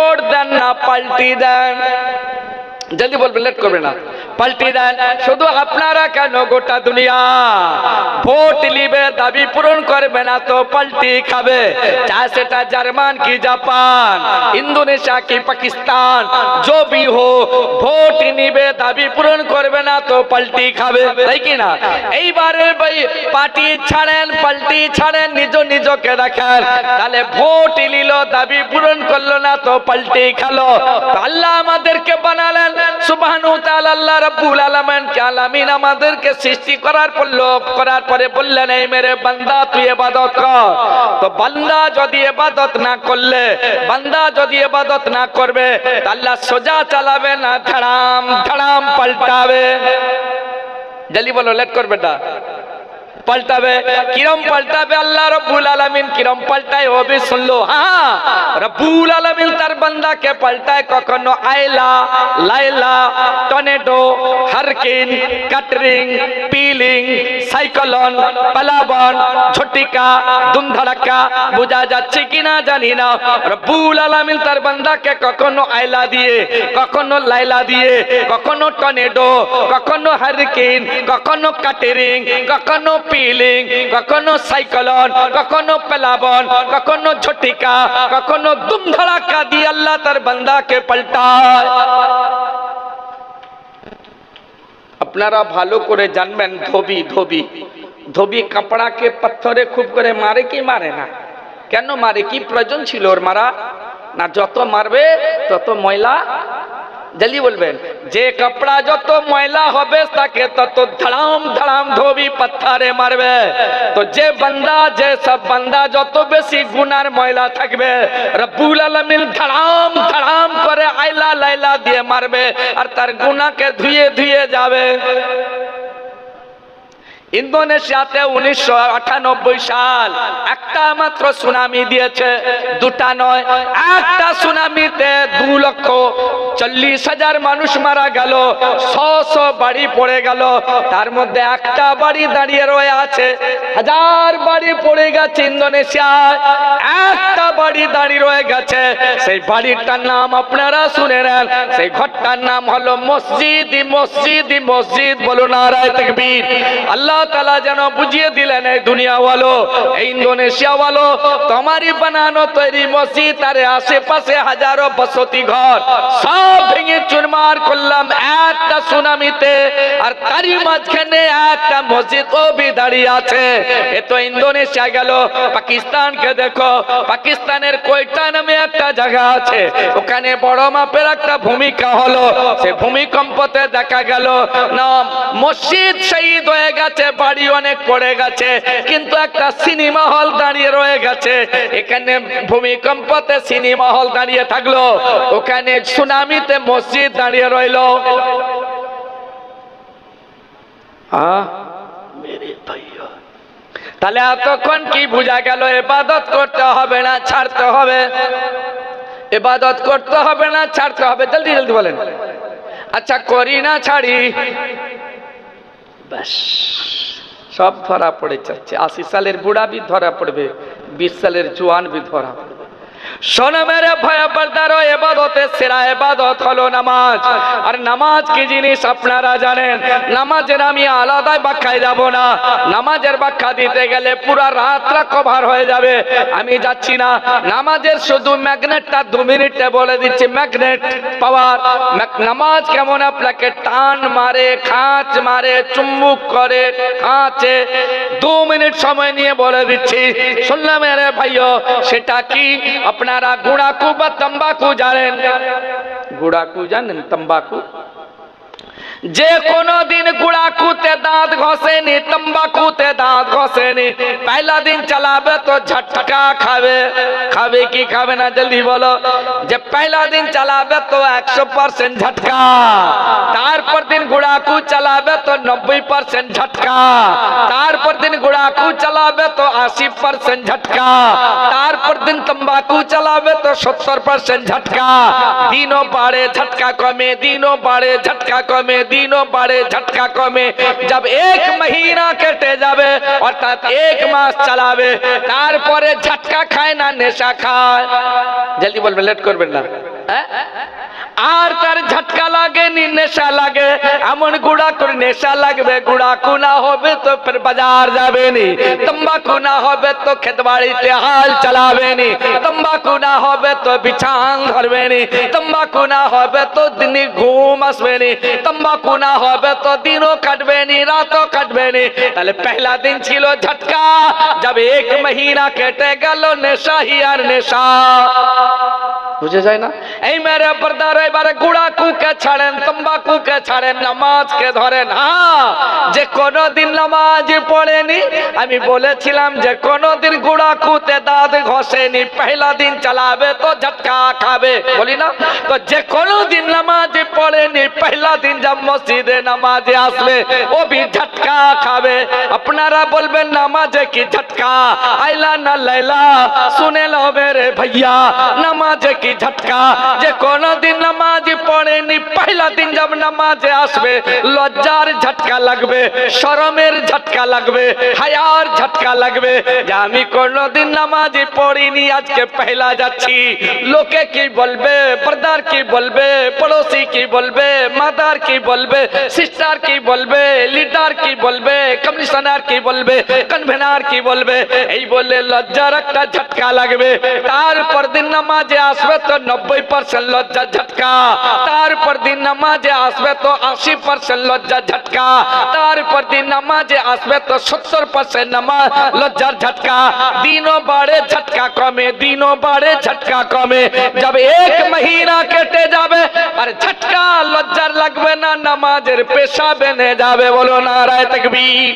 Vote দেন না পাল্টি দেন। জলদি বলবেন, লেট করবে না। পাল্টি দেন। শুধু আপনারা কেন, গোটা দুনিয়া ভোট নিবে, দাবি পূরণ করবে না তো পাল্টি খাবে। চাहे সেটা জার্মান কি জাপান, ইন্দোনেশিয়া কি পাকিস্তান, जो भी हो ভোট নিবে, দাবি পূরণ করবে না তো পাল্টি খাবে, তাই কি না? এইবারে ভাই পার্টি ছাড়েন, পাল্টি ছাড়েন, নিজ নিজকে রাখেন। তাহলে ভোট নিল, দাবি পূরণ করলো না তো পাল্টি খালো। আল্লাহ আমাদেরকে বানালেন সুবহানাহু ওয়া তাআলা, আল্লাহ রাব্বুল আলামিন আমাদেরকে সৃষ্টি করার পরে বললেন, এই মেরে বান্দা তুই ইবাদত কর। তো বান্দা যদি ইবাদত না করলে, বান্দা যদি ইবাদত না করবে, আল্লাহ সোজা চালাবে না ধড়াম ধড়াম পাল্টাবে। জলদি বলো, লেট করবে না। পাল্টাবে। কিরম পাল্টাবে আল্লাহ রাব্বুল আলামিন কিরম পাল্টায় ও भी सुन लो। हाँ, रब्बुल आलमीन तार बंदा के पलटाए कखनो Aila, Laila, tornado, hurricane, Katrina, Phailin, cyclone, प्लावन, झटिका, धूमधड़ाका, बुझा যাচ্ছে কিনা জানি না। রব্বুল আলামিন তার বান্দাকে কখনো আয়লা দিয়ে, কখনো লাইলা দিয়ে, কখনো টর্নেডো, কখনো হারিকেন, কখনো ক্যাটারিং, কখনো পিলিং, কখনো সাইক্লোন, কখনো প্লাবন, কখনো ঝটিকা, কখনো ধুমধড়াকা দিয়ে আল্লাহ তার বান্দাকে পাল্টায়। আপনারা ভালো করে জানবেন, ধোবি কাপড়াকে পাথরে খুব করে মারে কি মারে না? কেন মারে? কি প্রয়োজন ছিল ওর মারা? না, যত মারবে তত ময়লা। জলদি বলবেন, যে কাপড়া যত ময়লা হবে তাকে তত ধড়াম ধড়াম ধোবি পাথরে মারবে। তো যে বান্দা, যে সব বান্দা যত বেশি গুনার ময়লা থাকবে, রব্বুল আলামিন ধড়াম ধড়াম করে আইলা লাইলা দিয়ে মারবে আর তার গুনাহকে ধুয়ে ধুয়ে যাবে। ইন্দোনেশিয়াতে 1998 সাল একটা মাত্র সুনামি দিয়েছে, দুটা নয়, একটা সুনামিতে 2,40,000 মানুষ মারা গেল, 100 বাড়ি পড়ে গেল। তার মধ্যে একটা বাড়ি দাঁড়িয়ে রয়ে আছে, 1000 বাড়ি পড়ে গেছে ইন্দোনেশিয়ায়, একটা বাড়ি দাঁড়িয়ে রয়ে গেছে। সেই বাড়িটার নাম আপনারা শুনে নেন, সেই ঘরটার নাম হলো মসজিদ। মসজিদ বলো নারায়ে তাকবীর। আল্লাহ তাআলা যেন বুঝিয়ে দিলেন, এই দুনিয়া वालों, এই ইন্দোনেশিয়া वालों, তোমারই বানানো তৈরি মসজিদ আর আশেপাশে হাজারো বসতি ঘর সব ভেঙে চুরমার করলাম একটা সুনামিতে, আর তারই মাঝখানে একটা মসজিদ ও भी দাঁড়িয়ে আছে। এ তো ইন্দোনেশিয়া গেল। পাকিস্তানকে দেখো, পাকিস্তানের কোয়েটা নামে একটা জায়গা আছে, ওখানে বড় মাপের একটা ভূমিকা হলো। সে ভূমিকম্পতে দেখা গেল না মসজিদ শহীদ হয়ে গেছে, বাড়ি অনেক পড়ে গেছে, কিন্তু একটা সিনেমা হল দাঁড়িয়ে রয়ে গেছে। এখানে ভূমিকম্পতে সিনেমা হল দাঁড়িয়ে থাকলো, ওখানে সুনামিতে মসজিদ দাঁড়িয়ে রইলো। মেরে ভাইয়া, তাহলে এতক্ষণ কি বুঝা গেল? ইবাদত করতে হবে না ছাড়তে হবে, ইবাদত করতে হবে না ছাড়তে হবে। জলদি জলদি বলেন। আচ্ছা, করি না ছাড়ি, ব্যাস সব ধরা পড়ে যাচ্ছে। 80 সালের বুড়া भी ধরা পড়বে, 20 সালের জওয়ান भी ধরা পড়বে। শোনো মেরে ভাই বর্দারো, ইবাদতের সেরা ইবাদত হলো নামাজ। আর নামাজ কি জিনিস আপনারা জানেন। নামাজের আমি আলাদা ব্যাখ্যায় যাব না, নামাজের ব্যাখ্যা দিতে গেলে পুরো রাতটা কভার হয়ে যাবে, আমি যাচ্ছি না। নামাজের শুধু ম্যাগনেটটা 2 মিনিটে বলে দিচ্ছি, ম্যাগনেট পাওয়ার। নামাজ কেমন আপনাকে টান মারে, খাঁচ মারে, চুম্বক করে, খাঁচে, 2 মিনিট সময় নিয়ে বলে দিচ্ছি। শুনলাম মেরে ভাইও, সেটা কি? আপনারা গুড়াকু বা তম্বাকু জানেন? গুড়াকু জানেন? তম্বাকু যে কোনো দিন গুড়াকুতে দাঁত ঘষেনি, তম্বাকুতে দাঁত ঘষেনি, পहला दिन চালাবে তো ঝটকা খাবে। খাবে কি খাবে না জলদি বলো। যে पहला दिन চালাবে তো 100% ঝটকা, তারপর দিন গুড়াকু চালাবে তো 90% ঝটকা, তারপর দিন গুড়াকু চালাবে তো 80% ঝটকা, তারপর দিন তম্বাকু চালাবে তো 70% ঝটকা। দিনও বাড়ে ঝটকা কমে, দিনও বাড়ে ঝটকা কমে, দিनों बड़े झटका कमे। जब 1 महीना केटे जाबे अर्थात 1 मास चलाबे, तारपरे झटका खाय ना नेशा खाय। जल्दी बोलबेन, लेट करबेन ना। আর তার ঝটকা লাগেনি, নেশা লাগে, এমন গুড়া করে নেশা লাগবে, গুড়াকু না হবে তো ফের বাজার যাবে নি, তম্বাকু না হবে তো ক্ষেত বাড়িতে হাল চালাবে নি, তম্বাকু না হবে তো বিছাং ধরবে নি, তম্বাকু না হবে তো দিনে ঘুম আসবে নি, তম্বাকু না হবে তো দিনও কাটবে নি, রাতও কাটবে নি। তাহলে पहला दिन ছিল ঝটকা, जब एक महीना কেটে গেল নেশা হি আর নেশা। বুঝে যায় না? এই মেরে পর্দার এবারে গুড়াকুকে ছাড়েন, তম্বাকুকে ছাড়েন, নামাজকে ধরেন। হ্যাঁ, যে কোনদিন নামাজ পড়েনি, আমি বলেছিলাম যে কোনদিন গুড়াকুতে দাঁত ঘষেনি, পহেলা দিন চালাবে তো ঝটকা খাবে, বলি না? তো যে কোনদিন নামাজ পড়েনি, পহেলা দিন जब মসজিদে নামাজে আসবে ও भी ঝটকা খাবে। আপনারা বলবেন নামাজে কি ঝটকা, আইলা না লাইলা, শুনে লো মেরে भैया, নামাজে কি ঝটকা। যে কোনদিন নামাজ পড়েনি, পহেলা দিন जब নামাজে আসবে লজ্জার ঝটকা লাগবে, শরমের ঝটকা লাগবে, হায়ার ঝটকা লাগবে যে আমি কোনদিন নামাজ পড়িনি, আজকে পহেলা যাচ্ছি। লোকে কি বলবে, পর্দার কি বলবে, পড়োশি কি বলবে, মাদার কি বলবে, সিস্টার কি বলবে, লিডার কি বলবে, কমিশনার কি বলবে, কনভেনার কি বলবে, এই বলে লজ্জার একটা ঝটকা লাগবে। তারপর দিন নামাজে আসবে তো 90% লজ্জা ঝটকা, তারপর দিন নামাজে আসবে তো 80% লজ্জা ঝটকা, তারপর দিন নামাজে আসবে তো 70% নামাজ লজ্জার ঝটকা। দিनों বাড়ে ঝটকা কমে, দিनों বাড়ে ঝটকা কমে। जब एक महीना কেটে যাবে আর ঝটকা লজ্জার লাগবে না, নামাজের পেশা বেনে যাবে। বলো নারায়ে তাকবীর,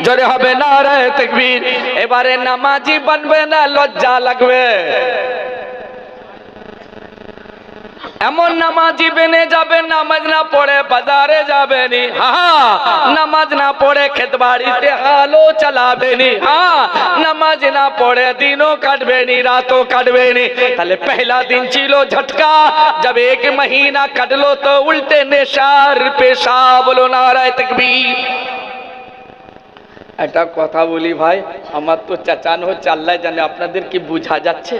জোরে হবে নারায়ে তাকবীর। এবারে নামাজি বানবে না, লজ্জা লাগবে। এমন নামাজি বেনে যাবে, নামাজ না পড়ে বাজারে যাবে নি, হ্যাঁ, নামাজ না পড়ে ক্ষেত বাড়িতে হালও চালাবে নি, হ্যাঁ, নামাজ না পড়ে দিনও কাটবে নি, রাতও কাটবে নি। তাহলে পহেলা দিন ছিল ঝটকা, जब एक महीना কাটলো তো উল্টে নেশার পেশা। বলো নারায়ে তাকবীর। একটা কথা বলি ভাই, আমার তো চেঁচানো হচ্ছে, আল্লাহ জানে আপনাদের কি বোঝা যাচ্ছে,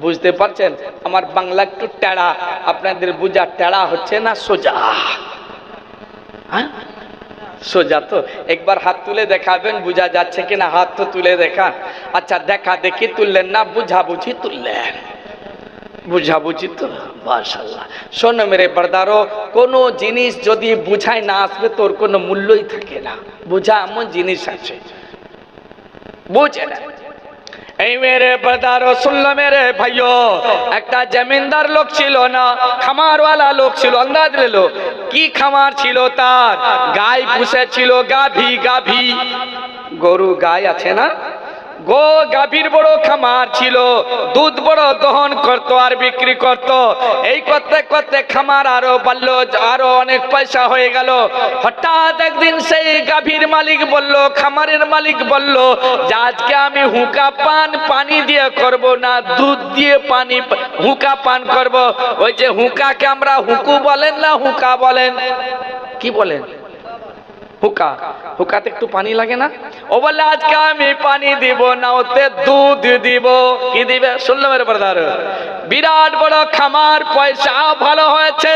বুঝতে পারছেন? আমার বাংলা একটু টেড়া, আপনাদের বুঝা টেড়া হচ্ছে না সোজা? হ্যাঁ, সোজা তো। একবার হাত তুলে দেখাবেন বুঝা যাচ্ছে কিনা, হাত তো তুলে দেখান। আচ্ছা, দেখা দেখি তুললেন না, বুঝা বুঝি তুললেন, বুঝা বুঝি তো মাশাআল্লাহ। শোনো মেরে বর্দারো, কোনো জিনিস যদি বুঝায় না আসবে তোর কোনো মূল্যই থাকে না। বুঝা এমন জিনিস আছে, বুঝে না। এই মেরে বর্দারো, শুনলো মেরে ভাইও, একটা জমিদার লোক ছিল না, খামারওয়ালা লোক ছিল। আন্দাজ লেলো কি খামার ছিল তার? গাই পুষেছিল, গাভী, গাভী গরু গাই আছে না, গো গাভীর বড় খামার ছিল, দুধ বড় দহন করত আর বিক্রি করত। এই করতে করতে খামার আরো বাড়লো, আরো অনেক পয়সা হয়ে গেল। হঠাৎ একদিন সেই গাভীর মালিক বলল, খামারের মালিক বলল যে আজকে আমি হুঁকা পান পানি দিয়ে করব না, দুধ দিয়ে পানি হুঁকা পান করব। ওই যে হুঁকাকে আমরা হুঁকু বলেন না হুঁকা বলেন, কি বলেন? হুকা, হুকাতে একটু পানি লাগে না? ও বলে আজকে আমি পানি দিব না, ওতে দুধ দিব। কি দিবে? শুনলো মেরে ব্রাদার, বিরাট বড় খামার, পয়সা ভালো হয়েছে।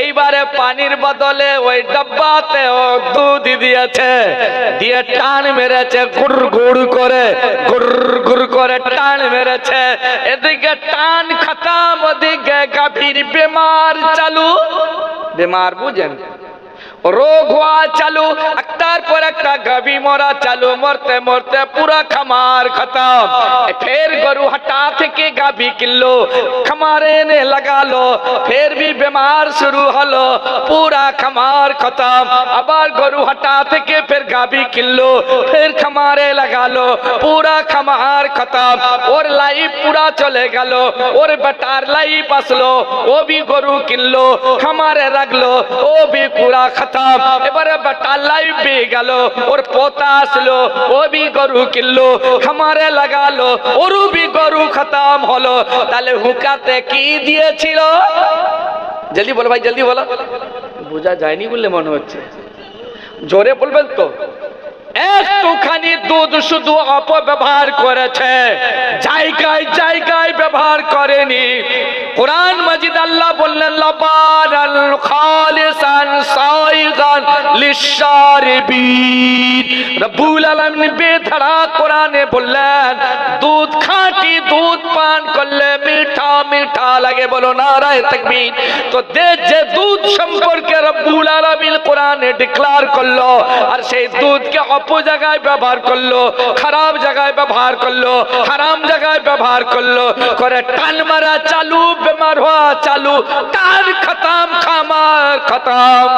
এইবারে পানির বদলে ওই ডাব্বাতে ও দুধ দিয়েছে, দিয়ে টান মেরেছে, গুড় গুড় করে, গুড় গুড় করে টান মেরেছে। এদিকে টান খতম, ওদিকে গাভীর বেমার চালু। বেমার বুঝেন, রোগ হওয়া চালু, একটার পর একটা গাভী মরা চালু, মরতে মরতে পুরা খামার খতম। ফের গরু हटा থেকে গাভী কিনলো, খামারে এনে লাগালো, ফের भी बीमार शुरू হলো, পুরা খামার খতম। আবার গরু हटा থেকে ফের গাভী কিনলো, ফের খামারে লাগালো, পুরা খামার খতম। ওর লাইফ পুরা চলে গেল, ওর বেটার লাইফ আসলো, ও भी গরু কিনলো, খামারে রাখলো, ও भी পুরা খতম। এবারে বেটা লাইফ পেয়ে গেল, ওর পোতা আসলো, ও भी গরু কিনলো, খামারে লাগালো, ওরও भी গরু খতম হলো। তাহলে হুকাতে কি দিয়েছিল? জলদি বলো ভাই, জলদি বলো। বোঝা যায়নি বললে মনে হচ্ছে, জোরে বলবেন তো। একটুখানি দুধ শুধু অপব্যবহার করেছে, জায়গায় জায়গায় ব্যবহার করেনি। কোরআন মাজিদ আল্লাহ বললেন লাবানাল খালিসান সাইগান লিশারিবিন। রব্বুল আলামিন বেধড়া কোরআনে বললেন দুধ খাঁটি দুধ পান করলে মিঠা মিঠা লাগে, বলো নারায়ে তাকবীর। তো যে দুধ সম্পর্কে রব্বুল আলামিন কোরআনে ডিক্লেয়ার করলো আর সেই দুধকে অপজায়গায় ব্যবহার করলো, খারাপ জায়গায় ব্যবহার করলো, হারাম জায়গায় ব্যবহার করলো, করে টান মারা চালু, বেমার হওয়া চালু, টান খতম, খামার খতম।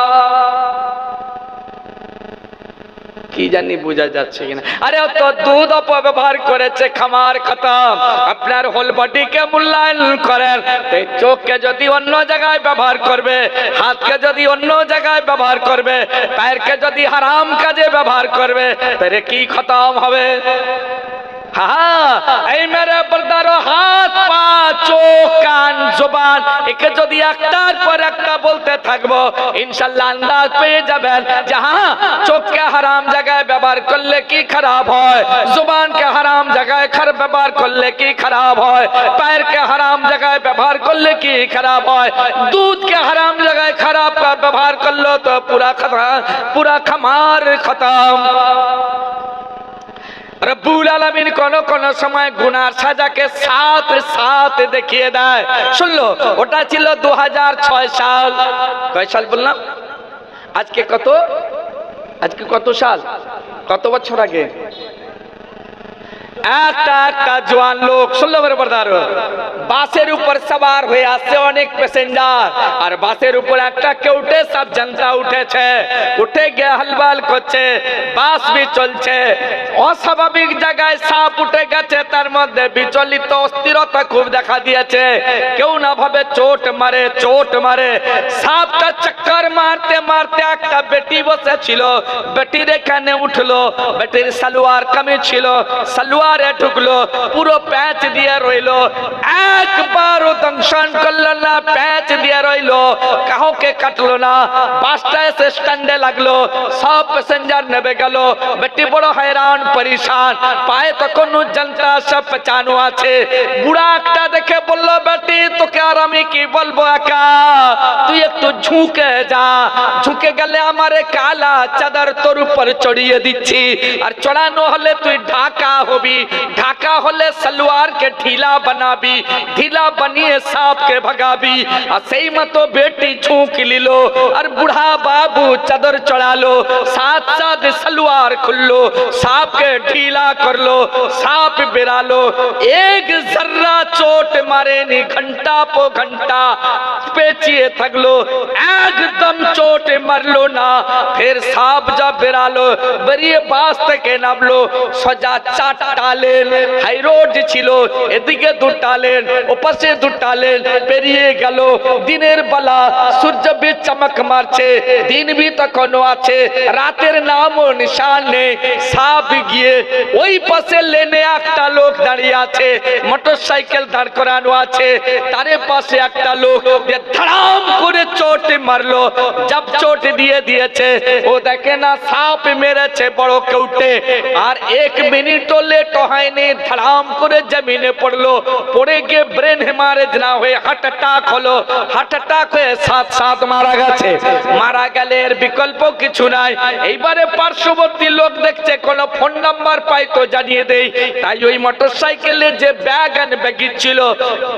কি জানি বোঝা যাচ্ছে কিনা? আরে তো দুধ অপব্যবহার করেছে, খামার খতম। আপনার হোল বডিকে মূল্যায়ন করেন। এই চোখকে যদি অন্য জায়গায় ব্যবহার করবে, হাতকে যদি অন্য জায়গায় ব্যবহার করবে, পায়েরকে যদি হারাম কাজে ব্যবহার করবে, তাহলে কি খতম হবে? এই মেরে বর্দারো হাত পা চোখ কান জবান একে যদি একটার পর একটা বলতে থাকবো, ইনশাল্লাহ আন্দাজ পেয়ে যাবেন যে হ্যাঁ, চোখকে হারাম জায়গায় ব্যবহার করলে কি খারাপ হয়, জবানকে হারাম জায়গায় খারাপ ব্যবহার করলে কি খারাপ হয়, পায়েরকে হারাম জায়গায় ব্যবহার করলে কি খারাপ হয়, দুধকে হারাম জায়গায় খারাপ ব্যবহার করলো তো পুরা খামার খতম। রব্বুল আলামিন কোন সময় গুনার সাজাকে সাথ সাথ দেখিয়ে দেয়। শুনলো, ওটা ছিল 2006 সাল। কয় সাল বললাম? আজকে কত সাল, কত বছর আগে? একটা জওয়ান লোক, শুনলো মেরে বর্দার, বাসের উপর সবার হয়ে আসছে অনেক প্যাসেঞ্জার, আর বাসের উপর একটা কেউটে সব জনতা উঠেছে, উঠে গিয়ে হালবাল করছে, বাস বি চলছে, অস্বাভাবিক জায়গায় সাপ উঠে গেছে, তার মধ্যে বিচলিত অস্থিরতা খুব দেখা দিয়েছে। কেউ না ভাবে চোট মারে, সাপটা চক্কর মারতে মারতে একটা বেটি বসে ছিল, বেটির এখানে উঠলো, বেটির সালোয়ার কামিজ ছিল, সালোয়ারে ঢুকলো, পুরো প্যাচ দিয়ে রইলো, একবারও দংশন করলো না, প্যাচ দিয়ে রইলো, কাউকে কাটলো না। বাসটা এসে স্ট্যান্ডে লাগলো, সব প্যাসেঞ্জার নেমে গেল, বেটি বড় হয়রান পরেশান, পায়ে তখন জনতা সব পেঁচানো আছে। বুড়া একটা দেখে বললো, বেটি তোকে আর আমি কি বলবো, একা তুই একটু ঝুঁকে যা, ঝুঁকে গেলে আমারে কালা চাদর তোর উপর চড়িয়ে দিচ্ছি, আর চড়ানো হলে তুই ঢাকা হবি, ঢাকা হলে সালোয়ারকে ঢিলা বানাবি, ঢিলা বানিয়ে সাপকে ভাগাবি। আর সেই মতো বেটি ঝুঁক লিল, আর বুড়া বাবু চাদর চড়ালো, সাথ সাথ সালোয়ার খুললো, সাপকে ঢিলা করলো, সাপ বেরালো, এক জর্রা চোট মারেনি, ঘন্টা পো ঘন্টা পেঁচিয়ে থাকলো, একদম চোট মারলো না। ফের সাপ যা বেরালো, বেরিয়ে বাস থেকে নামলো, সোজা 4টা লেন, হাই রোড ছিল, এদিকে 2টা লেন, ওপাশে 2টা লেন, পেরিয়ে গেল। দিনের বেলা সূর্য বি চমক মারছে, দিন বি তখনও আছে, রাতের নামও নিশান নেই। সাপ গিয়ে ওই পাশে লেনে একটা লোক দাঁড়িয়ে আছে, মোটরসাইকেল দাঁড় করানো আছে, তার পাশে একটা লোক ধড়াম করে চোট মারলো। জব চোট দিয়ে দিয়েছে, ও দেখে না সাপ মেরেছে বড় কেউটে, আর 1 মিনিটও লেট হয়নি, ধড়াম করে জমিনে পড়লো, পড়ে গিয়ে ব্রেন হেমারেজ না হয়ে হার্ট অ্যাটাক হলো, হার্ট অ্যাটাক হয়ে সাথ মারা গেছে। মারা গেলে এর বিকল্প কিছু নাই। এইবারে পার্শ্ববর্তী লোক দেখছে কোন ফোন নাম্বার পাই তো জানিয়ে দেই, তাই ওই মোটরসাইকেলে যে ব্যাগ এন্ড ব্যাগি ছিল,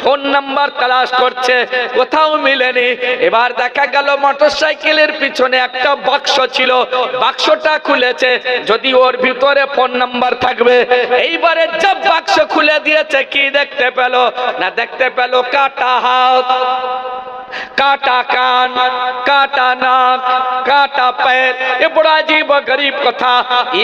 ফোন নাম্বার তালাশ করছে, কোথাও মিলেনি। এবার দেখা গেল মোটরসাইকেলের পিছনে একটা বাক্স ছিল, বাক্সটা খুলেছে, যদি ওর ভিতরে ফোন নাম্বার থাকবে। এইবারে জব বাক্স খুলে দিয়েছে, কি দেখতে পেল না, দেখতে পেল কাটা হাত, काटा कान, काटा नाक, काटा पैर। ये बड़ा अजीब गरीब कथा।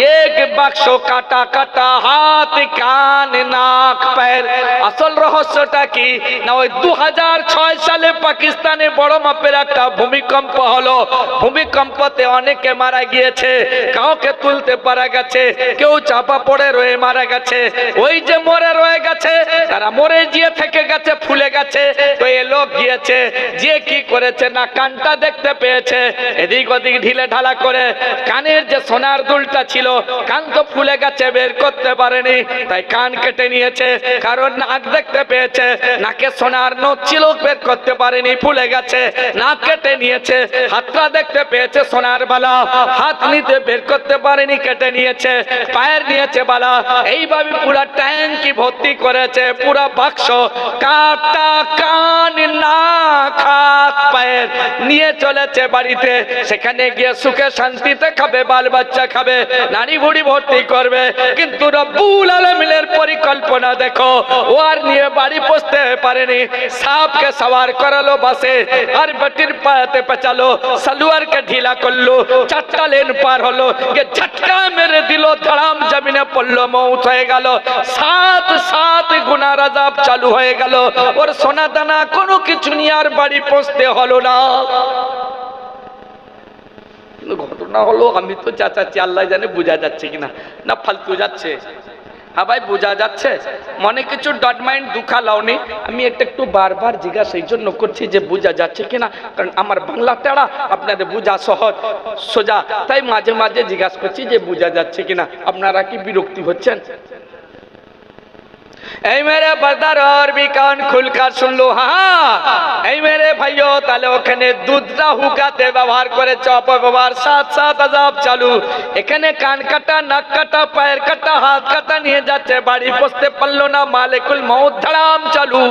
एक বাক্সো কাটা কাটা হাত কান নাক पैर। আসল রহস্যটা কি না, ওই 2006 সালে পাকিস্তানে বড় মাপের একটা ভূমিকম্প হলো। ভূমিকম্পতে অনেকে মারা গিয়েছে, কাউকে তুলতে পারা গেছে, কেউ চাপা পড়ে রয়ে মারা গেছে। ওই যে মরে রয়ে গেছে, তারা মরে গিয়ে থেকে গেছে, ফুলে গেছে। তো এ লোক গিয়েছে, যে কি করেছে না কানটা দেখতে পেয়েছে, এদিক ওদিক ঢিলে ঢালা করে কানের যে সোনার দুলটা ছিল কান তো ফুলে গেছে, বের করতে পারেনি, তাই কান কেটে নিয়েছে। কারণ নাক দেখতে পেয়েছে, নাকে সোনার নথ ছিল, বের করতে পারেনি, ফুলে গেছে, নাক কেটে নিয়েছে। হাতটা দেখতে পেয়েছে সোনার বালা, হাত নিতে বের করতে পারেনি, কেটে নিয়েছে। পায়ের নিয়েছে বালা, এইভাবে পুরা ট্যাঙ্কি ভর্তি করেছে, পুরা বাক্স কাটা কান নাক হাত পায়ের নিয়ে চলেছে বাড়িতে। সেখানে গিয়ে সুখে শান্তিতে খাবে, বাল বাচ্চা খাবে, নারী বুড়ি ভর্তি করবে। কিন্তু রব্বুল আলামিনের পরিকল্পনা দেখো, ও আর নিয়ে বাড়ি পৌঁছতে পারেনি। সাপকে সওয়ার করালো বাসে, আর বেটির পায়েতে পেঁচালো, সালোয়ারকে ঢিলা করলো, 4টা লেন পার হলো, যে ঝটকা মেরে দিল, ধড়াম জমিনে পড়লো, মৌত হয়ে গেল। 7 গুনার আযাব চালু হয়ে গেল। ওর সোনা দানা কোনো কিছু নিয়ে আর বাড়ি পৌঁছতে হলো না। ঘটনা হলো, আমি তো চাচাচ্ছি, আল্লাহ জানে বোঝা যাচ্ছে কিনা, না ফালতু যাচ্ছে। হ্যাঁ ভাই, বোঝা যাচ্ছে, মনে কিছু ডট মাইন্ড দুঃখা লাওনি। আমি একটু বারবার জিজ্ঞাসা এই জন্য করছি যে বোঝা যাচ্ছে কিনা, কারণ আমার বাংলা টেরা, আপনাদের বোঝা সহজ সোজা, তাই মাঝে মাঝে জিজ্ঞাসা করছি যে বোঝা যাচ্ছে কিনা। আপনারা কি বিরক্তি হচ্ছেন? এই মেরে বারদার और भी कान खुलकर सुन लो। हाँ এই মেরে ভাইও, তাহলে ওখানে দুধটা হুকাতে ব্যবহার করেছে, অপব্যবহার, সাথ সাথ আযাব চালু। এখানে কান কাটা, নাক কাটা, পায়ের কাটা, হাত কাটা নিয়ে যাচ্ছে, বাড়ি পৌঁছতে পারলো না, মালিকুল মউত ধড়াম চালু।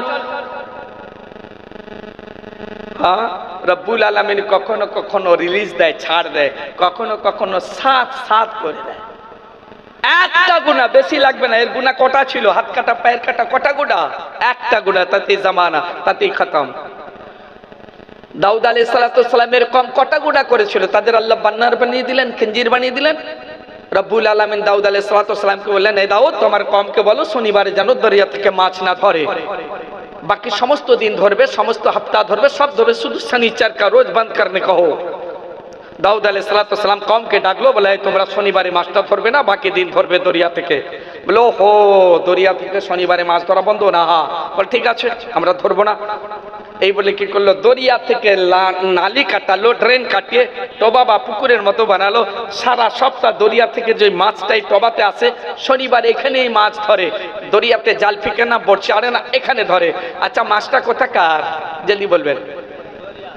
হ্যাঁ, রব্বুল আলামিন কখনো কখনো রিলিজ দেয়, ছাড় দেয়, কখনো কখনো সাথ করে দেয়। একটা গুনাহ, বেশি লাগবে না। এর গুনাহ কটা ছিল? হাত কাটা, পায়ের কাটা, কটা গুনাহ? একটা গুনাহ, তাতে জামানা, তাতেই খতম। দাউদ আলাইহিস সালাতু সালামের কম কটা গুনাহ করেছিল? তাদের আল্লাহ বান্নার বানিয়ে দিলেন, খঞ্জির বানিয়ে দিলেন। রব্বুল আলামিন দাউদ আলাইহিস সালাতু সালামকে বললেন, এই দাউদ, তোমার কমকে বলো শনিবারে যেন দরিয়া থেকে মাছ না ধরে। বাকি সমস্ত দিন ধরবে, সমস্ত সপ্তাহ ধরবে, সব ধরবে, শুধু শনিবার কা রোজ বন্ধ করনে কहो। দাউদ আলাইহিস সালাতু সালাম কমকে ডাকলো, বলে তোমরা শনিবারে মাছটা ধরবে না, বাকি দিন ধরবে দরিয়া থেকে। বলো, হো, দরিয়া থেকে শনিবারে মাছ ধরা বন্ধ না? হ্যাঁ। বল ঠিক আছে, আমরা ধরবো না। এই বলে কি করলো, দরিয়া থেকে নালি কাটালো, ড্রেন কাটিয়ে টবা বা পুকুরের মতো বানালো। সারা সপ্তাহ দরিয়া থেকে যে মাছটাই টবাতে আসে, শনিবার এখানেই মাছ ধরে। দরিয়াতে জাল ফিকে না, বড়শি আড়ে না, এখানে ধরে। আচ্ছা, মাছটা কোথাকার? জলদি বলবেন।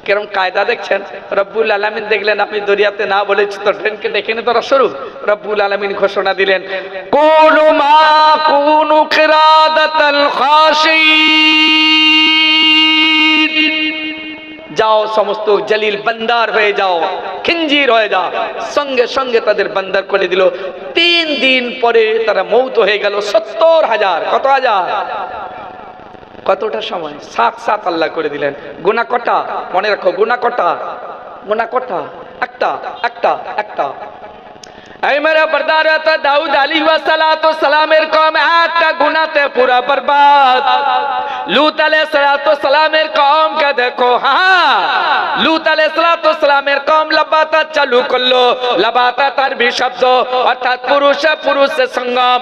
কেরম কায়দা দেখছেন? রব্বুল আলামিন দেখলেন আপনি দরিয়াতে না বলেছি, তো ড্রেনকে ডেকে নিয়ে তোরা শুরু। রব্বুল আলামিন ঘোষণা দিলেন, কুনু মা কুনু কিরাদাতাল খাশিন, যাও সমস্ত জলিল বান্দার হয়ে যাও, খিঞ্জির হয়ে যাও। সঙ্গে সঙ্গে তাদের বান্দার করে দিল। 3 দিন পরে তারা মৌত হয়ে গেল। 70,000। কত হাজার? কতটা সময়? 7 আল্লাহ করে দিলেন। গুনাহ কটা? মনে রাখো, গুনাহ কটা? গুনাহ কটা? একটা। এই মেরে বরদার, তো দাউদ আলাইহিস সালামের কওম একটা গুনাহতে পুরা বরবাদ। লূত আলাইহিস সালামের কওমকে দেখো। হ্যাঁ, লূত আলাইহিস সালামের কওম লাবাতা চালু করলো। লাবাতা তারবি শব্দ, অর্থাৎ পুরুষে পুরুষে সঙ্গম,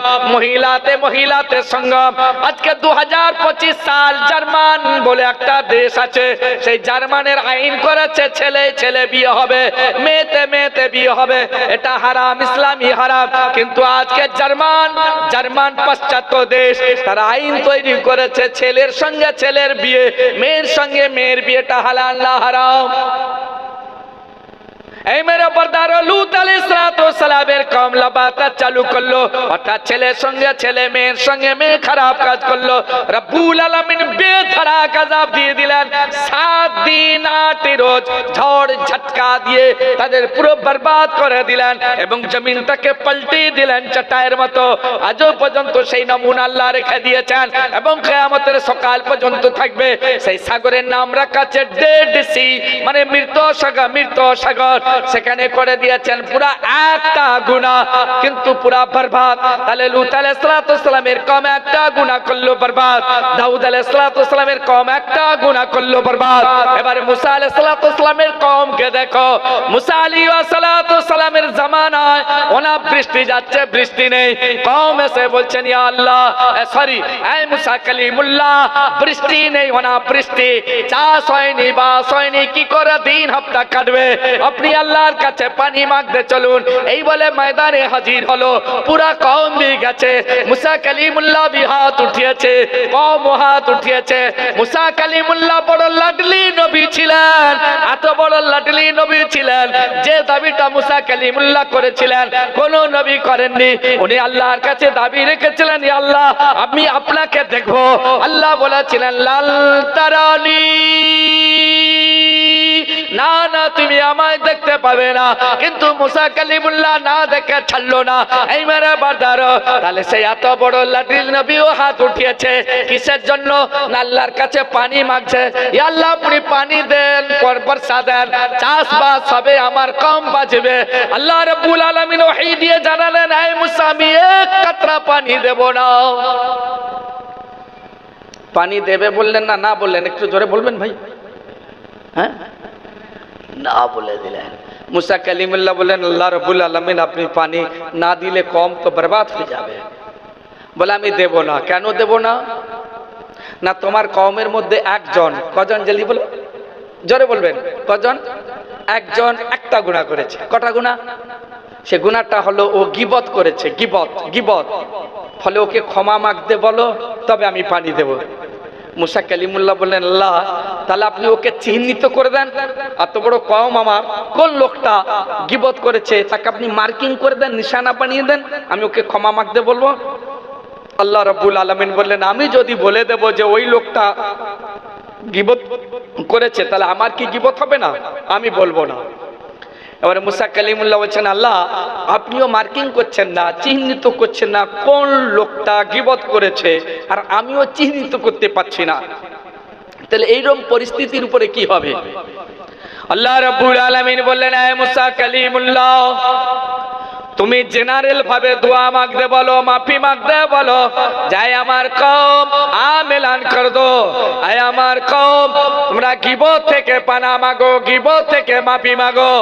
মহিলাতে সঙ্গম। আজকে 2025 সাল, জার্মান বলে একটা দেশ আছে, সেই জার্মানের আইন করেছে ছেলে ছেলে বিয়ে হবে, মেয়েতে বিয়ে হবে। এটা হারাম, ইসলামী হারাম। কিন্তু আজকে জার্মান পাশ্চাত্য দেশ, তারা আইন তৈরি করেছে ছেলের সঙ্গে ছেলের বিয়ে, মেয়ের সঙ্গে মেয়ের বিয়েটা হালাল না হারাম। এই মেরে বরদার, লূত আলাইহিস সালামের কওম লাবাতা চালু করলো, অর্থাৎ ছেলের সঙ্গে ছেলে, মেয়ের সঙ্গে মেয়ে খারাপ কাজ করলো। রব্বুল আলামিন বেধড়ক আযাব দিয়ে দিলেন। 7 দিন 8 রোজ ঝড় ঝটকা দিয়ে তাদের পুরো বরবাদ করে দিলেন, এবং জমিনটাকে পাল্টে দিলেন চটাইয়ের মতো। আজও পর্যন্ত সেই নমুনা আল্লাহ রেখে দিয়েছেন, এবং কিয়ামতের সকাল পর্যন্ত থাকবে। সেই সাগরের নাম রাখা আছে ডেড সি, মানে মৃত সাগর। সেখানে করে দিয়েছেন পুরা একটা গুনাহ, কিন্তু পুরা বরবাদ। তাহলে লূত আলাইহিস সালামের কওম একটা গুনাহ করলো, বরবাদ। দাউদ আলাইহিস সালামের কওম একটা গুনাহ করলো, বরবাদ। এবারে মুসা আলাইহিসসালামের কওমকে দেখো, মুসা আলাইহিসসালামের জামানায় অনাবৃষ্টি যাচ্ছে, বৃষ্টি নেই। কওম এসে বলছেন ইয়া আল্লাহ, সরি এই মুসা কালিমুল্লাহ, বৃষ্টি নেই, অনাবৃষ্টি, চাষ হয়নি, বাস হয়নি, কি করে দিন হপ্তা কাটবে? আপনি আল্লাহর কাছে পানি মাগতে চলুন। এই বলে ময়দানে হাজির হলো, পুরা কওম भी গেছে। মুসা কালিমুল্লাহ भी হাত উঠিয়েছে, কওম হাত উঠিয়েছে। মুসা কালিমুল্লাহ বড় লাডলি নবী ছিলেন, এত বড় লাডলি নবী ছিলেন যে দাবিটা মুসা কালিমুল্লাহ করেছিলেন কোন নবী করেননি। উনি আল্লাহর কাছে দাবি রেখেছিলেন, ইয়া আল্লাহ আমি আপনাকে দেখবো। আল্লাহ বলেছিলেন লাল তারানি, না না তুমি আমায় দেখতে পাবে না। কিন্তু মুসা কালিমুল্লাহ না দেখে ছাড়লো না। এই মেরে বারদারো, তাহলে সেই এত বড় লাডলি নবীও হাত উঠিয়েছে কিসের জন্য? না আল্লাহর কাছে পানি মাগছে, ইয়া আল্লাহ আপনি পানি দেন, বর্ষা দেন, চাষবাস হবে, আমার কম বাঁচবে। আল্লাহ রাব্বুল আলামিন ওহী দিয়ে জানালেন, এই মুসা আমি এক কাতরা পানি দেব না। পানি দেবে বললেন না, না বললেন? একটু জোরে বলবেন ভাই। হ্যাঁ, না বলে দিলেন। মুসা কালিমুল্লাহ বললেন, আল্লাহ রাব্বুল আলামিন আপনি পানি না দিলে কম তো বরবাদ হয়ে যাবে। বলে আমি দেব না। কেন দেব না? না তোমার কওমের মধ্যে একজন, কজন জলদি বলো, জোরে বলবেন, কজন? একজন একটা গুনাহ করেছে। কটা গুনাহ? সে গুনাহটা হলো ও গীবত করেছে, গীবত, গীবত। ফলে ওকে ক্ষমা মাগতে বলো, তবে আমি পানি দেব। মুসা কালিমুল্লাহ বললেন, আল্লাহ তাহলে আপনি ওকে চিহ্নিত করে দেন, এত বড় কওম আমার, কোন লোকটা গীবত করেছে তাকে আপনি মার্কিং করে দেন, নিশানা বানিয়ে দেন, আমি ওকে ক্ষমা মাগতে বলবো। আল্লাহ রাব্বুল আলামিন বললেন, আমি যদি বলে দেব যে ওই লোকটা গীবত করেছে, তাহলে আমার কি গীবত হবে না? আমি বলবো না। এবারে মুসা কালিমুল্লাহ বলছেন, আল্লাহ আপনিও মার্কিং করছেন না, চিহ্নিত করছেন না কোন লোকটা গীবত করেছে, আর আমিও চিহ্নিত করতে পারছি না, তাহলে এইরকম পরিস্থিতির উপরে কি হবে? আল্লাহ রাব্বুল আলামিন বললেন, হে মুসা কালিমুল্লাহ তুমি জেনারেল ভাবে দোয়া মাগতে বলো, মাফি মাগতে বলো, যাই আমার কওম আমেলান কর দো, আয় আমার কওম তোমরা গীবত থেকে পানা মাগো, গীবত থেকে মাফি মাগো।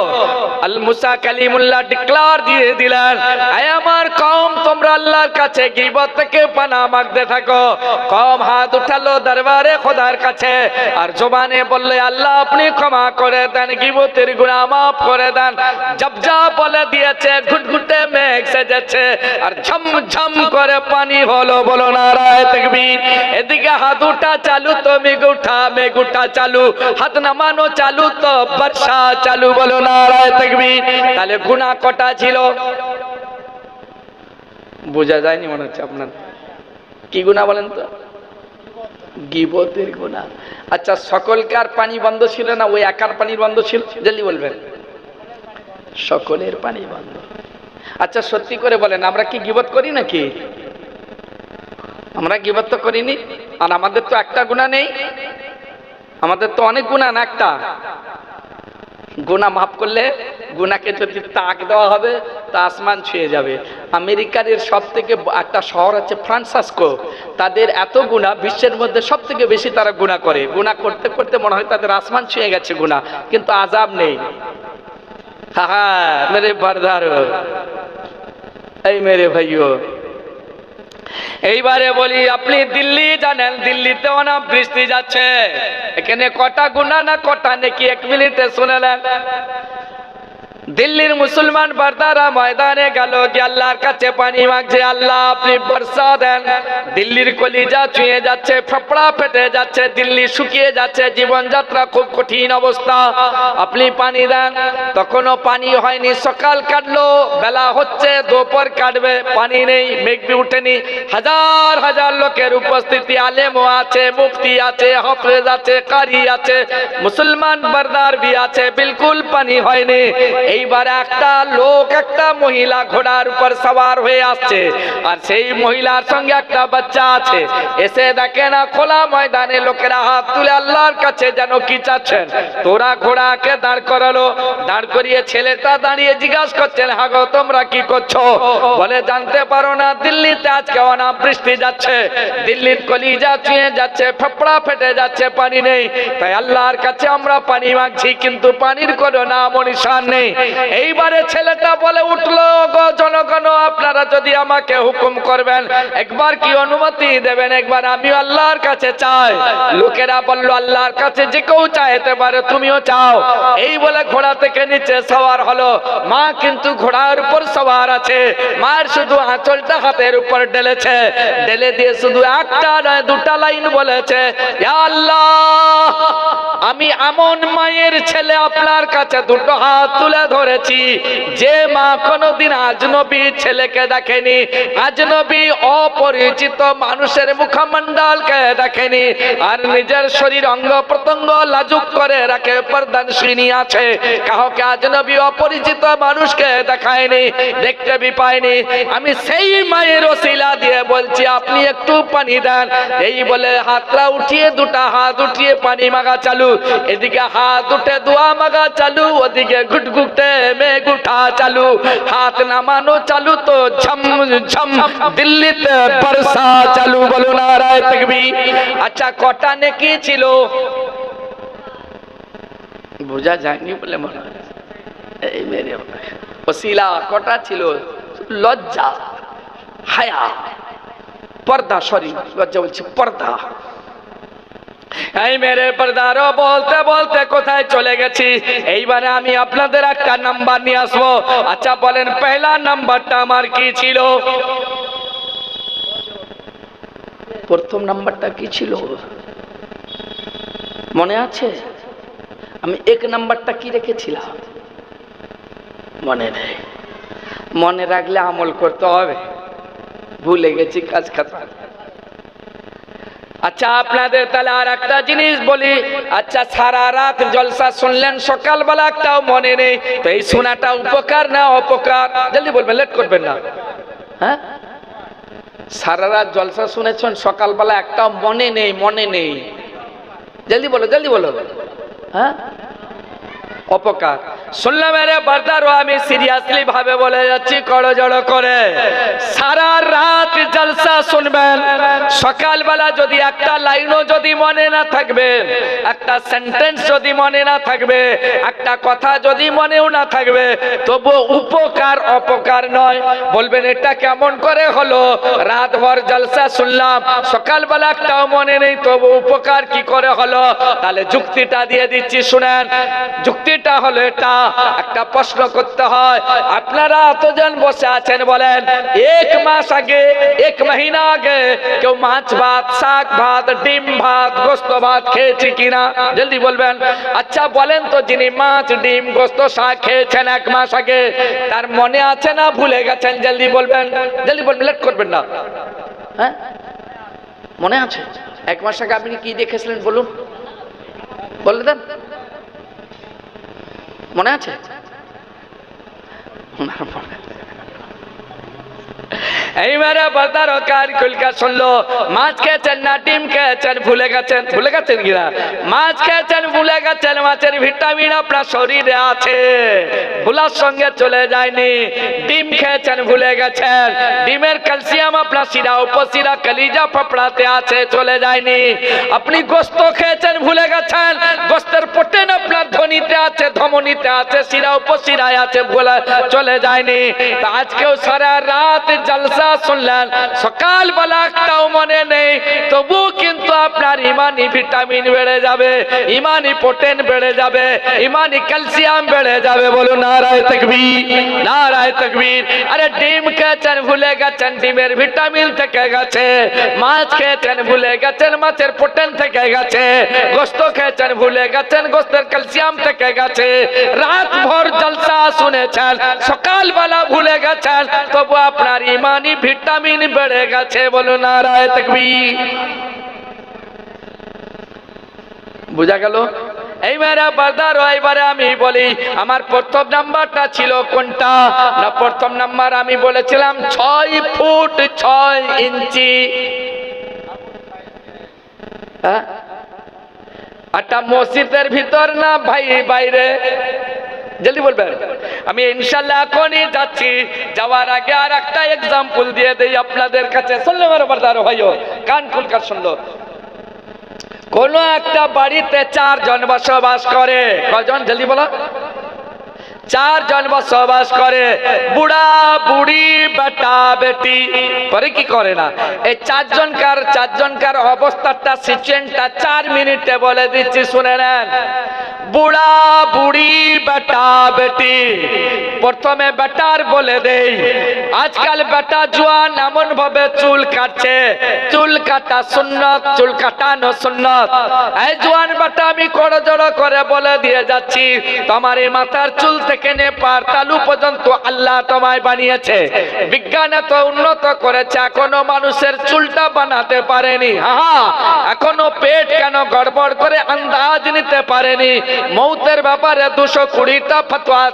আল মুসা কালিমুল্লাহ ডিক্লার দিয়ে দিলেন, আয় আমার কওম তোমরা আল্লাহর কাছে গীবত থেকে পানা মাগতে থাকো। কওম হাত উঠালো দরবারে খোদার কাছে, আর জবানে বললে, আল্লাহ আপনি ক্ষমা করে দেন, গীবতের গুনাহ মাফ করে দেন। জব যা বলে দিয়েছে, ঘুটঘুটে মেঘ সেজেছে, আর ঝমঝম করে পানি হলো। বলো নারায়ে তাকবীর। এদিকে হাত উঠা চালু তো মেঘ উঠা, মেঘ উঠা চালু, হাত নামানো চালু তো বর্ষা চালু। বলো নারায়ে তাকবীর। তাহলে গুনাহ কটা ছিল? বোঝা যায়নি মনে হচ্ছে আপনার। কি গুনাহ বলেন তো? গীবতের গুনাহ। আচ্ছা সকলকে আর পানি বন্ধ ছিল না, ওই একার পানি বন্ধ ছিল? জলদি বলবেন। সকলের পানি বন্ধ। আচ্ছা সত্যি করে বলেন, আমরা কি গীবত করি নাকি? আমরা গীবত তো করিনি। আর আমাদের তো একটা গুনাহ নেই, আমাদের তো অনেক গুনাহ, না একটা। গুনাহ মাফ করলে, গুনাহকে যদি তাক দেওয়া হবে তা আসমান ছুঁয়ে যাবে। আমেরিকার এর সব থেকে একটা শহর আছে ফ্রান্সিসকো, তাদের এত গুনাহ, বিশ্বের মধ্যে সব থেকে বেশি তারা গুনাহ করে। গুনাহ করতে করতে মনে হয় তাদের আসমান ছুঁয়ে গেছে গুনাহ, কিন্তু আযাব নেই। হ্যাঁ মেরে বারদারো, এই মেরে ভাইও, এইবারে বলি আপনি দিল্লি জানেন, দিল্লিতে অনেক বৃষ্টি যাচ্ছে, এখানে কটা গুনাহ না কটা নেকি? 1 মিনিটে শুনে নেন। দিল্লির মুসলমান বারদারা ময়দানে গেল, কি আল্লাহর কাছে পানি মাগছে, আল্লাহ আপনি বর্ষা দেন। দিল্লির কলিজা ছুঁয়ে যাচ্ছে, ফেফড়া ফেটে যাচ্ছে, দিল্লি শুকিয়ে যাচ্ছে, জীবনযাত্রা খুব কঠিন অবস্থা, আপনি পানি দেন। তখনও পানি হয়নি। সকাল কাটলো, বেলা হচ্ছে, দুপুর কাটবে, পানি নেই, মেঘ উঠেনি। হাজার হাজার লোকের উপস্থিতি, আলেমও আছে, মুফতি আছে, হাফেজ আছে, কারি আছে, মুসলমান বারদার भी আছে, বিলকুল পানি হয়নি। এইবার একটা লোক একটা মহিলা ঘোড়ার উপর সওয়ার হয়ে আসছে, আর সেই মহিলার সঙ্গে একটা বাচ্চা আছে। এসে দেখে না খোলা ময়দানে লোকেরা হাত তুলে আল্লাহর কাছে যেন কি চাচ্ছেন। তোরা ঘোড়াকে দাঁড় করালো, দাঁড় করিয়ে ছেলেটা দাঁড়িয়ে জিজ্ঞাসা করছেন, হ্যাঁ গো তোমরা কি করছো? বলে জানতে পারো না দিল্লিতে আজকে অনাবৃষ্টি যাচ্ছে, দিল্লির কলিজা চুয়ে যাচ্ছে, ফেফড়া ফেটে যাচ্ছে, পানি নেই, তাই আল্লাহর কাছে আমরা পানি মাগছি, কিন্তু পানির কোনো নাম নিশান নেই। এইবারে ছেলেটা বলে উঠলো, গো জনগণ, আপনারা যদি আমাকে হুকুম করবেন, একবার কি অনুমতি দেবেন, একবার আমিও আল্লাহর কাছে চাই। লোকেরা বলল, আল্লাহর কাছে যে কেউ চাইতে পারে, তুমিও চাও। এই বলে ঘোড়া থেকে নিচে সওয়ার হলো। মা কিন্তু ঘোড়ার উপর সওয়ার আছে, মায়ের শুধু আঁচলটা হাতের উপর ঢেলেছে, ঢেলে দিয়ে শুধু একটা নয় দুটা লাইন বলেছে, ইয়া আল্লাহ, আমি এমন মায়ের ছেলে আপনার কাছে দুটো হাত তুলে ধরেছি, যে মা কোনোদিন আজনবী ছেলেকে দেখেনি, আজনবী অপরিচিত মানুষের মুখমণ্ডলকে দেখেনি, আর নিজের শরীর অঙ্গ প্রত্যঙ্গ লাজুক করে রাখে, পর্দানশীনী আছে, কাউকে আজনবী অপরিচিত মানুষকে দেখায়নি, দেখতে বি পায়নি। আমি সেই মায়ের ওসিলা দিয়ে বলছি, আপনি একটু পানি দেন। এই বলে হাতটা উঠিয়ে দুটা হাত উঠিয়ে পানি মাগা চালু, এদিকে হাত উঠে দোয়া মাগা চালু, ওদিকে ঘুটঘুটে মেঘ উঠা চালু, হাত নামানো চালু, তো ঝম ঝম দিল্লিতে বর্ষা চালু। বলো নারায়ে তাকবীর। আচ্ছা, কটা নেকি ছিল বোঝা যায়নি বলে মনে হয়। এই মেরে ওসিলা কটা ছিল? লজ্জা, হায়া, পর্দা, সরি লজ্জা বলছি, পর্দা। এই মেরে পর্দারও বলতে বলতে কোথায় চলে গেছি। এইবারে আমি আপনাদের একটা নাম্বার নিয়ে আসবো। আচ্ছা বলেন, পহেলা নাম্বারটা আমার কি ছিল? প্রথম নাম্বারটা কি ছিল মনে আছে? আমি এক নাম্বারটা কি রেখেছিলাম মনে নেই। মনে রাখলে আমল করতে হবে, ভুলে গেছি, কাজ খাতা। আচ্ছা আপনাদের তাহলে আর একটা জিনিস বলি। আচ্ছা, সারা রাত জলসা শুনলেন, সকালবেলা একটাও মনে নেই, তো এই শোনাটা উপকার না অপকার? জলদি বলবেন, লেট করবেন না। হ্যাঁ, সারা রাত জলসা শুনেছেন, সকালবেলা একটাও মনে নেই, মনে নেই, জলদি বলো, জলদি বলো। হ্যাঁ, অপকার। শুনলাম মেরে বারদারও, আমি সিরিয়াসলি ভাবে বলে যাচ্ছি, করজড় করে। সারা রাত জলসা শুনবেন, সকালবেলা যদি একটা লাইনও যদি মনে না থাকবে, একটা সেন্টেন্স যদি মনে না থাকবে, একটা কথা যদি মনেও না থাকবে, তবু উপকার অপকার নয়। বলবেন এটা কেমন করে হলো? রাত ভর জলসা শুনলাম, সকালবেলা একটাও মনে নেই, তবু উপকার কি করে হলো? তাহলে যুক্তিটা দিয়ে দিচ্ছি, শুনেন। যুক্তিটা হলো এটা, একটা প্রশ্ন করতে হয়। আপনারা এতজন বসে আছেন, বলেন এক মাস আগে, এক মহিনা আগে কেউ মাছ ভাত, শাক ভাত, ডিম ভাত, গোস্ত ভাত খেয়েছে কিনা? জলদি বলবেন। আচ্ছা বলেন তো, যিনি মাছ, ডিম, গোস্ত, শাক খেয়েছেন এক মাস আগে, তার মনে আছে না ভুলে গেছেন? জলদি বলবেন, জলদি বলবেন, লেট করবেন না। হ্যাঁ, মনে আছে? এক মাস আগে আপনি কি দেখেছিলেন বলুন, বলে দেন, মনে আছে? এইবারে বাজার কার কলকা শুনলো, মাছ খেয়েছেন না ডিম খেয়েছেন ভুলে গেছেন? ভুলে গেছেন কিনা? মাছ খেয়েছেন ভুলে গেছেন, মাছের ভিটামিন আপনার শরীরে আছে, ভুলার সঙ্গে চলে যায়নি। ডিম খেয়েছেন ভুলে গেছেন, ডিমের ক্যালসিয়াম আপনার শিরা উপশিরা কলিজা ফাফড়াতে আছে, চলে যায়নি। আপনি গোস্ত খেয়েছেন ভুলে গেছেন, গোস্তের প্রোটিন আপনার ধমনীতে আছে, ধমনীতে আছে, শিরা উপশিরায় আছে, ভুলে চলে যায়নি। তা আজকেও সারা রাত জলসা শুনলেন, সকালবেলা একটাও মনে নেই, তবু কিন্তু আপনার ইমানি ভিটামিন বেড়ে যাবে, ইমানি প্রোটিন বেড়ে যাবে, ইমানি ক্যালসিয়াম বেড়ে যাবে। বলুন নারায়ে তাকবীর, নারায়ে তাকবীর। আরে ডিম খেয়েছেন ভুলে গেছেন, ডিমের ভিটামিন থেকে গেছে। মাছ খেয়েছেন ভুলে গেছেন, মাছের প্রোটিন থেকে গেছে। গোস্ত খেয়েছেন ভুলে গেছেন, গোস্তের ক্যালসিয়াম থেকে গেছে। রাত ভর জলসা শুনেছেন, সকালবেলা ভুলে গেছেন, তবু আপনার ইমানি ভিটামিন বেড়ে গেছে। বলুন নারায়ে তাকবীর। বুঝা গেল? এইবারে বাজার এবারে আমি বলি আমার প্রথম নাম্বারটা ছিল কোনটা না প্রথম নাম্বার আমি বলেছিলাম 6 ফুট 6 ইঞ্চি হ্যাঁ একটা মসজিদের ভিতর না ভাই বাইরে জলদি বলবেন আমি ইনশাআল্লাহ এখনই যাচ্ছি যাওয়ার আগে আর একটা এক্সাম্পল দিয়ে দেই আপনাদের কাছে শুনলে আমার বারদার ভাইও কান খুলকার শুনলো কোন একটা বাড়িতে 4 জন বসবাস করে কয়জন জলদি বলো 4 জন বসবাস করে বুড়া বুড়ি বেটা বেটি পরে কি করে না এই 4 জনকার অবস্থাটা সিচুয়েশনটা 4 মিনিটে বলে দিচ্ছি শুনে নেন বুড়া বুড়ি বেটা বেটি প্রথমে বেটার বলে দেই আজকাল বেটা জওয়ান এমন ভাবে চুল কাটছে চুল কাটা সুন্নাত চুল কাটানো সুন্নাত এই জওয়ান বেটা আমি করজড় করে বলে দিয়ে যাচ্ছি তোমার এই মাথার চুল থেকে নে পার তালু পর্যন্ত আল্লাহ তোমায় বানিয়েছে বিজ্ঞান এত উন্নত করেছে এখনো মানুষের চুলটা বানাতে পারেনি হ্যাঁ এখনো পেট কেন গড়বড় করে আন্দাজ নিতে পারেনি মৌতের ব্যাপারে 220টা ফতোয়া